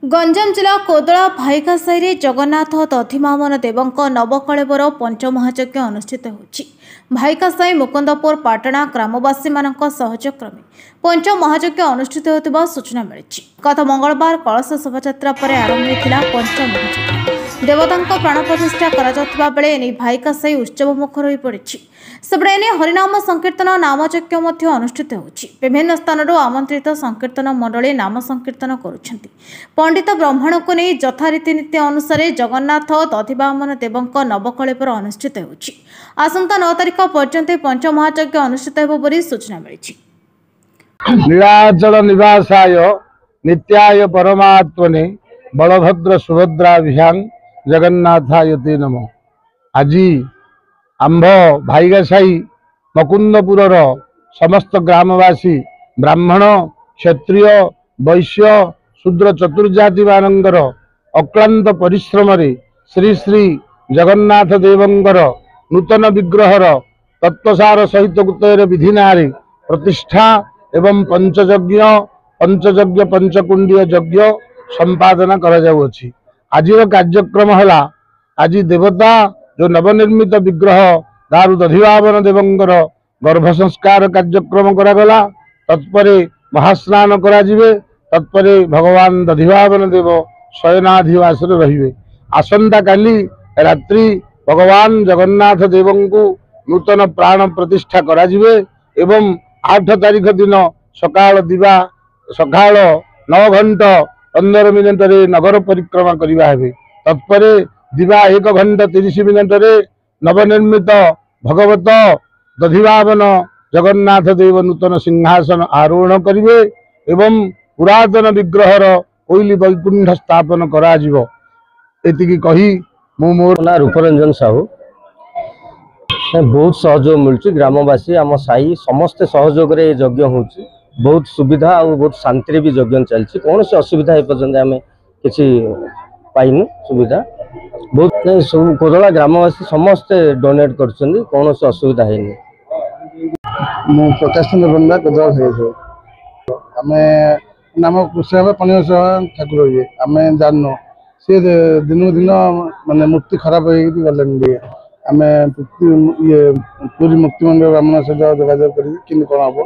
गंजाम जिला कोदला भाईकासाई जगन्नाथ दधिमामन देवଙ୍କ नवकलेवर पंचमहायज्ञ अनुष्ठित होछि। भाईकासाई मुकुंदपुर पाटणा ग्रामवासी मानक सहयोगक्रमे पंचमहायज्ञ अनुष्ठित होतिबा सूचना मिलिछि। गत मंगलवार कलश शोभायात्रा पर आरंभ होइतिला पंचमहायज्ञ। देवतांक प्राण प्रतिष्ठा करा जातबा बेले एने भाईकासाई उत्सव मुखर होई पड़िछि। सेबडे एने हरिनाम संकीर्तन नामयज्ञ मध्य अनुष्ठित होछि। विभिन्न स्थानरू आमंत्रित संकीर्तन मंडली नाम संकीर्तन करुछन्ति। पंडित ब्राह्मण को नहीं यथा रीतिनीति अनुसार जगन्नाथ दधिवामन देवଙ୍କ नवकलेवर अनुष्ठित होछि। आसंता 9 तारिख पर्यंत पंचमहायज्ञ अनुष्ठित हेबो बोली सूचना मिलिछि। नीलाचल निवासाय नित्याय परमात्मने बलभद्र सुभद्राभ्यां जगन्नाथाय ते नमः। आज आंभ भाईकासाई मुकुंदपुर समस्त ग्रामवासी ब्राह्मण क्षत्रिय वैश्य शूद्र चतुर्जाति मानकर अक्लांत परिश्रम श्री श्री जगन्नाथ देवंकर नूतन विग्रहर तत्वसार सहित गुप्तर विधिना प्रतिष्ठा एवं पंचयज्ञ पंचकुंडीय यज्ञ संपादन करा जाउछि। आज कार्यक्रम है आज देवता जो नवनिर्मित विग्रह दारु दधिवामन देवंकर गर्भ संस्कार कार्यक्रम करागला। तत्परे महास्नान करा जिवे। तत्परे भगवान दधिवामन देव शयनाधिवास रहिबे। आसंता काली रात्रि भगवान जगन्नाथ देवंकु नूतन प्राण प्रतिष्ठा करा जिवे एवं 8 तारिख दिन सकाळ 9 घंटा 15 मिनिट रे नगर परिक्रमा करिबा हेबे। तत्परे दिवा 1 घंटा 30 मिनिट रे नवनिर्मित भगवत दधिवामन जगन्नाथ देव नूतन सिंहासन आरोहण करिवे एवं पुरातन विग्रहर कोइली वैकुंठ स्थापन करा जिवो। एतिकी कही मु मोर ना रूपरंजन साहू बहुत सहयोग मिलुछि। ग्रामवासी आम साई समस्त सहयोग रे यज्ञ होछि। बहुत सुविधा और बहुत शांति भी यज्ञ चलछि। कौन से असुविधा ए पर्यंत आमे किछि पाइनु सुविधा बहुत सब कोदला ग्रामवासी समस्त डोनेट करछन्ती। कौन से असुविधा हैनी। मु प्रकाश चंद्र बंदा कोदला है। आमे नाम कुशल पनिया ठाकुर ये आमे जाननो से दिन दिन माने मूर्ति खराब हो गले। आम ये पूरी मुक्ति मंडल ब्राह्मण सहित जोगाजोग कर कौन हम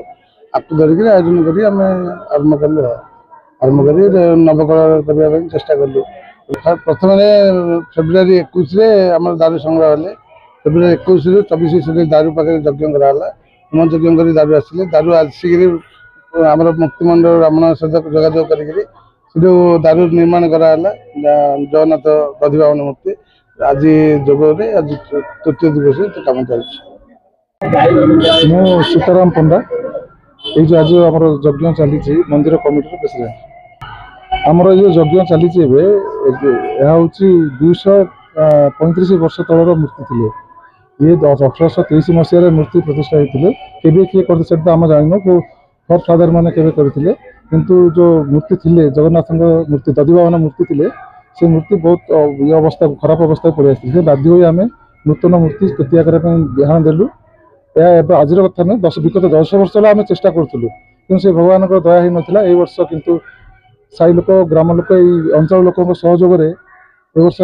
आपको धरिक आयोजन कर आरंभ कलु। आरंभ कर नवकल करने चेष्टा कलु। प्रथम फेब्रुआरी 21 आम दारू संग्रह हेले। फेब्रुआरी 21 ରୁ 24 सुधी दारू पाखे यज्ञ कराला। यज्ञ कर दारू आसिले। दारू आसिक आम मुक्तिमंडल ब्राह्मण सहित जोगाजोग कर दारू निर्माण कराला जगन्नाथ दधिवामन मूर्ति। आज जोगे आज तृतीय दिवस कम चलछि। मु सीताराम पंडा ये जो आज आम यज्ञ चली मंदिर कमिटी प्रेसिडेंट। आमर ये यज्ञ चली 235 वर्ष तलर मूर्ति थे। ये 1823 मसीह मूर्ति प्रतिष्ठा होते केवे किए करते आम जानू फर फादर मैंने करते। किंतु जो मूर्ति थे जगन्नाथ मूर्ति दधिवामन मूर्ति थे से मूर्ति बहुत ये अवस्था खराब अवस्था पड़े आसते। बाध्य हो आम नूतन मूर्ति तैयार करने ध्यान देलु। आज कथा नुह विगत 10 वर्ष आम चेष्टा करूँ कि से भगवान दया ही नाला। ए वर्ष किंतु साई लोक ग्राम लोक अंचल लोक सहयोग ए वर्ष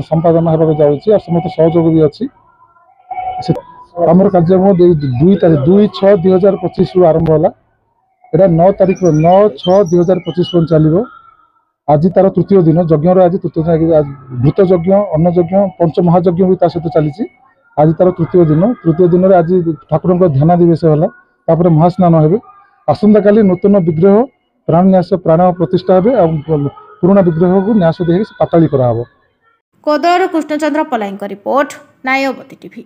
संपादन होगा जाऊँगी। समस्त सहयोग भी अच्छी। आमर कार्यक्रम 2/6/2025 आरंभ है। यहाँ 9 तारिख 9/6/2025 चलो। आज तार तृतीय दिन यज्ञ आज तृतीय दिन भूत यज्ञ अन्न यज्ञ पंचमहायज्ञ भी सहित चली। आज तार तृतीय दिन आज ठाकुर ध्यान दिवस है। महास्नान हे। आसंता काली नूतन विग्रह प्राण न्यास प्राण प्रतिष्ठा हे। पुराना विग्रह को न्यास दे पाताली करा। कोदलार कृष्णचंद्र पलाईଙ୍କ रिपोर्ट नायवती टीवी।